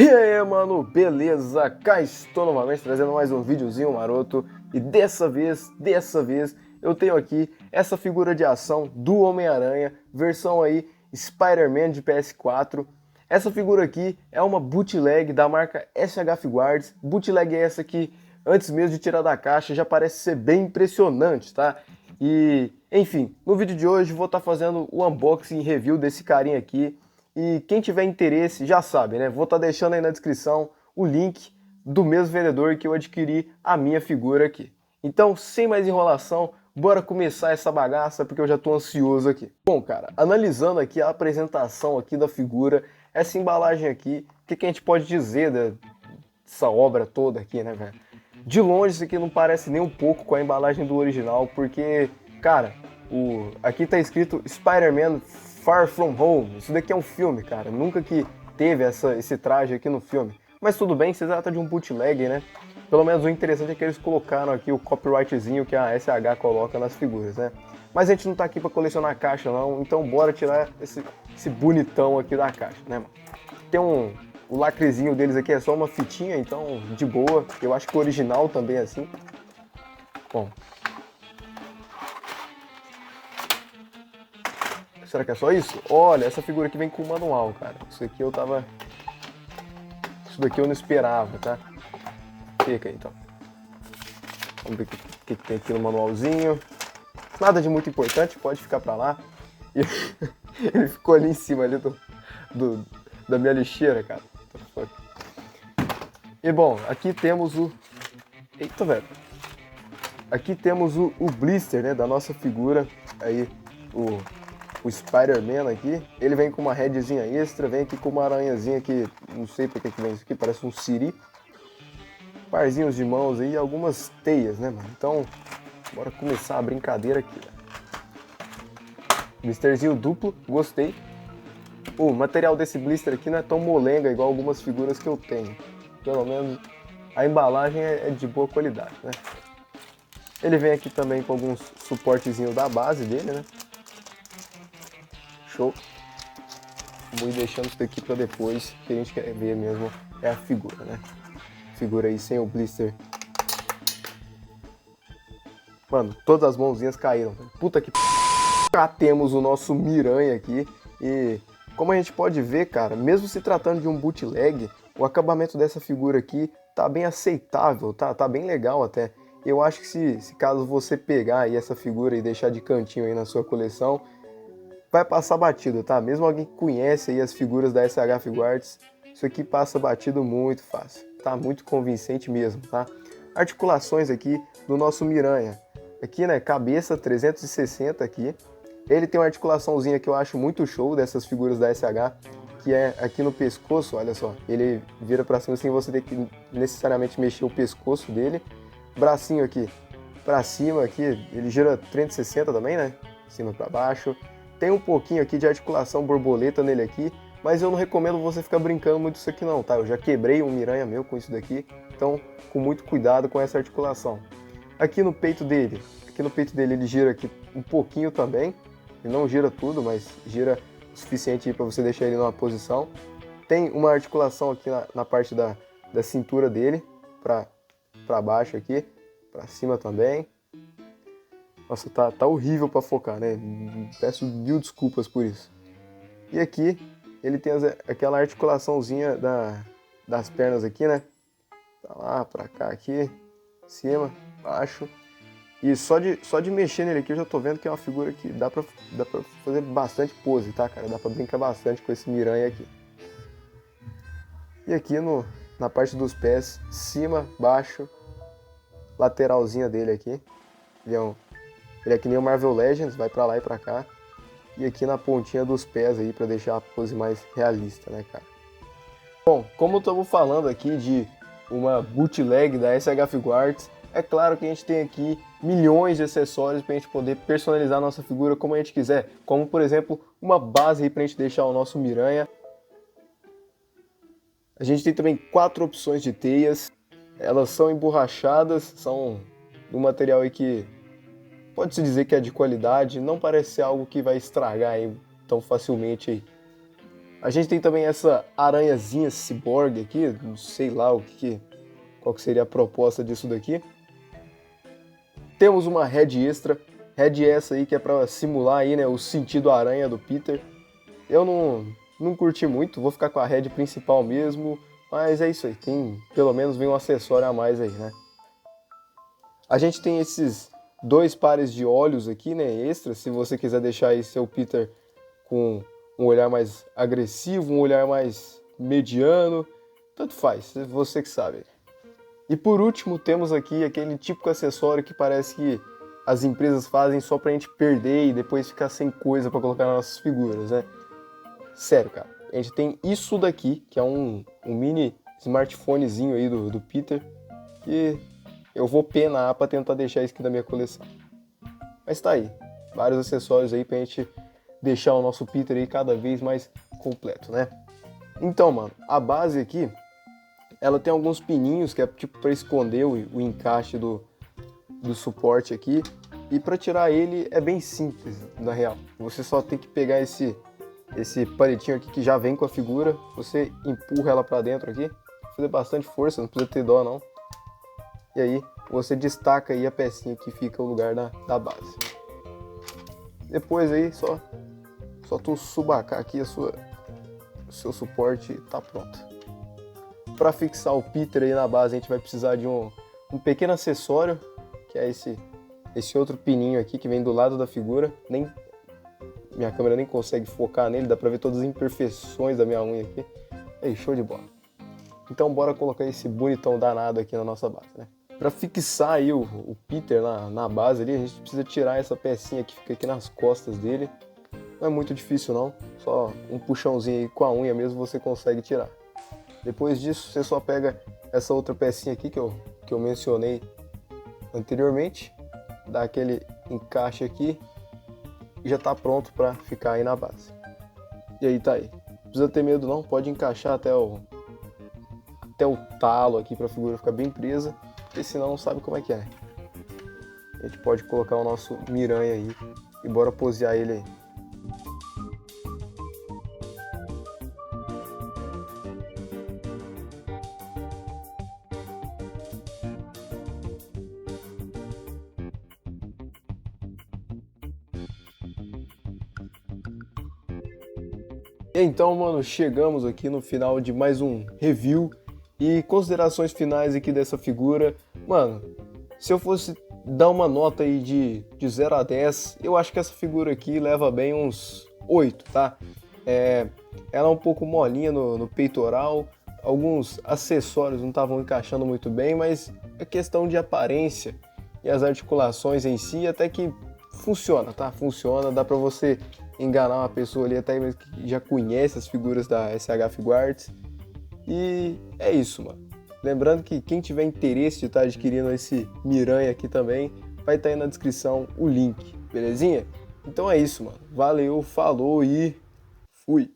E aí, mano, beleza? Cá estou novamente trazendo mais um videozinho maroto. E dessa vez, eu tenho aqui essa figura de ação do Homem-Aranha, versão aí Spider-Man de PS4. Essa figura aqui é uma bootleg da marca SH Figuarts. Bootleg é essa que, antes mesmo de tirar da caixa, já parece ser bem impressionante, tá? E, enfim, no vídeo de hoje vou estar fazendo o unboxing e review desse carinha aqui. E quem tiver interesse já sabe, né? Vou estar deixando aí na descrição o link do mesmo vendedor que eu adquiri a minha figura aqui. Então, sem mais enrolação, bora começar essa bagaça porque eu já estou ansioso aqui. Bom, cara, analisando aqui a apresentação aqui da figura, essa embalagem aqui, o que a gente pode dizer dessa obra toda aqui, né, velho? De longe isso aqui não parece nem um pouco com a embalagem do original, porque, cara, aqui tá escrito Spider-Man Far From Home. Isso daqui é um filme, cara. Nunca que teve esse traje aqui no filme. Mas tudo bem, se trata de um bootleg, né? Pelo menos o interessante é que eles colocaram aqui o copyrightzinho que a SH coloca nas figuras, né? Mas a gente não tá aqui pra colecionar caixa, não. Então bora tirar esse bonitão aqui da caixa, né, mano? Tem o lacrezinho deles aqui é só uma fitinha, então de boa. Eu acho que o original também é assim. Bom. Será que é só isso? Olha, essa figura aqui vem com o manual, cara. Isso daqui eu não esperava, tá? Fica aí, então. Vamos ver o que tem aqui no manualzinho. Nada de muito importante, pode ficar pra lá. E ele ficou ali em cima ali da minha lixeira, cara. E bom, aqui temos o... Eita, velho. Aqui temos o blister, né, da nossa figura. Aí, o Spider-Man aqui. Ele vem com uma headzinha extra, vem aqui com uma aranhazinha que não sei por que vem isso aqui, parece um siri. Parzinhos de mãos aí e algumas teias, né, mano? Então, bora começar a brincadeira aqui, né? Blisterzinho duplo, gostei. O material desse blister aqui não é tão molenga igual algumas figuras que eu tenho. Pelo menos a embalagem é de boa qualidade, né? Ele vem aqui também com alguns suportezinhos da base dele, né? Show. Vou ir deixando isso daqui pra depois, que a gente quer ver mesmo é a figura, né? Figura aí sem o blister. Mano, todas as mãozinhas caíram. Puta que... Cá temos o nosso Miranha aqui. E como a gente pode ver, cara, mesmo se tratando de um bootleg, o acabamento dessa figura aqui tá bem aceitável, tá bem legal até. Eu acho que se caso você pegar aí essa figura e deixar de cantinho aí na sua coleção, vai passar batido, tá? Mesmo alguém que conhece aí as figuras da SH Figuarts, isso aqui passa batido muito fácil. Tá muito convincente mesmo, tá? Articulações aqui do nosso Miranha. Aqui, né, cabeça 360 aqui. Ele tem uma articulaçãozinha que eu acho muito show dessas figuras da SH, que é aqui no pescoço, olha só. Ele vira pra cima sem você ter que necessariamente mexer o pescoço dele. Bracinho aqui pra cima aqui, ele gira 360 também, né? De cima pra baixo. Tem um pouquinho aqui de articulação borboleta nele aqui, mas eu não recomendo você ficar brincando muito isso aqui não, tá? Eu já quebrei um Miranha meu com isso daqui, então com muito cuidado com essa articulação. Aqui no peito dele ele gira aqui um pouquinho também, ele não gira tudo, mas gira o suficiente para você deixar ele numa posição. Tem uma articulação aqui na parte da cintura dele, para baixo aqui, para cima também. Nossa, tá horrível para focar, né? Peço mil desculpas por isso. E aqui ele tem aquela articulaçãozinha das pernas aqui, né? Pra lá, pra cá, aqui, cima, baixo. E só de mexer nele aqui eu já tô vendo que é uma figura que dá pra fazer bastante pose, tá, cara? Dá pra brincar bastante com esse Miranha aqui. E aqui na parte dos pés, cima, baixo, lateralzinha dele aqui. Ele é que nem o Marvel Legends, vai pra lá e pra cá. E aqui na pontinha dos pés aí, pra deixar a pose mais realista, né, cara? Bom, como estamos falando aqui de uma bootleg da SH Figuarts, é claro que a gente tem aqui milhões de acessórios pra gente poder personalizar a nossa figura como a gente quiser. Como, por exemplo, uma base aí pra gente deixar o nosso Miranha. A gente tem também 4 opções de teias. Elas são emborrachadas, são do material aí que pode-se dizer que é de qualidade, não parece ser algo que vai estragar aí tão facilmente aí. A gente tem também essa aranhazinha ciborgue aqui, não sei lá qual que seria a proposta disso daqui. Temos uma head extra, head essa aí que é pra simular aí, né, o sentido aranha do Peter. Eu não curti muito, vou ficar com a head principal mesmo, mas é isso aí, pelo menos vem um acessório a mais aí, né. A gente tem esses 2 pares de olhos aqui, né, extras, se você quiser deixar aí seu Peter com um olhar mais agressivo, um olhar mais mediano, tanto faz, você que sabe. E por último temos aqui aquele típico acessório que parece que as empresas fazem só pra gente perder e depois ficar sem coisa pra colocar nas nossas figuras, né? Sério, cara, a gente tem isso daqui, que é um mini smartphonezinho aí do Peter, que eu vou penar pra tentar deixar isso aqui da minha coleção. Mas tá aí, vários acessórios aí pra gente deixar o nosso Peter aí cada vez mais completo, né? Então, mano, a base aqui, ela tem alguns pininhos que é tipo pra esconder o encaixe do suporte aqui. E pra tirar ele é bem simples, na real. Você só tem que pegar esse palitinho aqui que já vem com a figura, você empurra ela pra dentro aqui, fazer bastante força, não precisa ter dó não. E aí você destaca aí a pecinha que fica o lugar da base. Depois aí só tu subacar aqui o seu suporte e tá pronto. Para fixar o Peter aí na base a gente vai precisar de um pequeno acessório, que é esse outro pininho aqui que vem do lado da figura. Minha câmera nem consegue focar nele, dá pra ver todas as imperfeições da minha unha aqui. Aí, show de bola. Então bora colocar esse bonitão danado aqui na nossa base, né? Para fixar aí o Peter na base ali, a gente precisa tirar essa pecinha que fica aqui nas costas dele. Não é muito difícil não, só um puxãozinho aí com a unha mesmo você consegue tirar. Depois disso você só pega essa outra pecinha aqui que eu mencionei anteriormente, dá aquele encaixe aqui e já tá pronto para ficar aí na base. E aí tá aí. Não precisa ter medo não, pode encaixar até o talo aqui para a figura ficar bem presa, porque senão não sabe como é que é. A gente pode colocar o nosso Miranha aí e bora posear ele aí. Então, mano, chegamos aqui no final de mais um review e considerações finais aqui dessa figura. Mano, se eu fosse dar uma nota aí de 0 a 10, eu acho que essa figura aqui leva bem uns 8, tá? Ela é um pouco molinha no peitoral, alguns acessórios não estavam encaixando muito bem, mas é questão de aparência e as articulações em si até que funciona, tá? Funciona, dá pra você enganar uma pessoa ali até mesmo que já conhece as figuras da SH Figuarts. E é isso, mano. Lembrando que quem tiver interesse de estar adquirindo esse Miranha aqui também, vai estar aí na descrição o link, belezinha? Então é isso, mano. Valeu, falou e fui!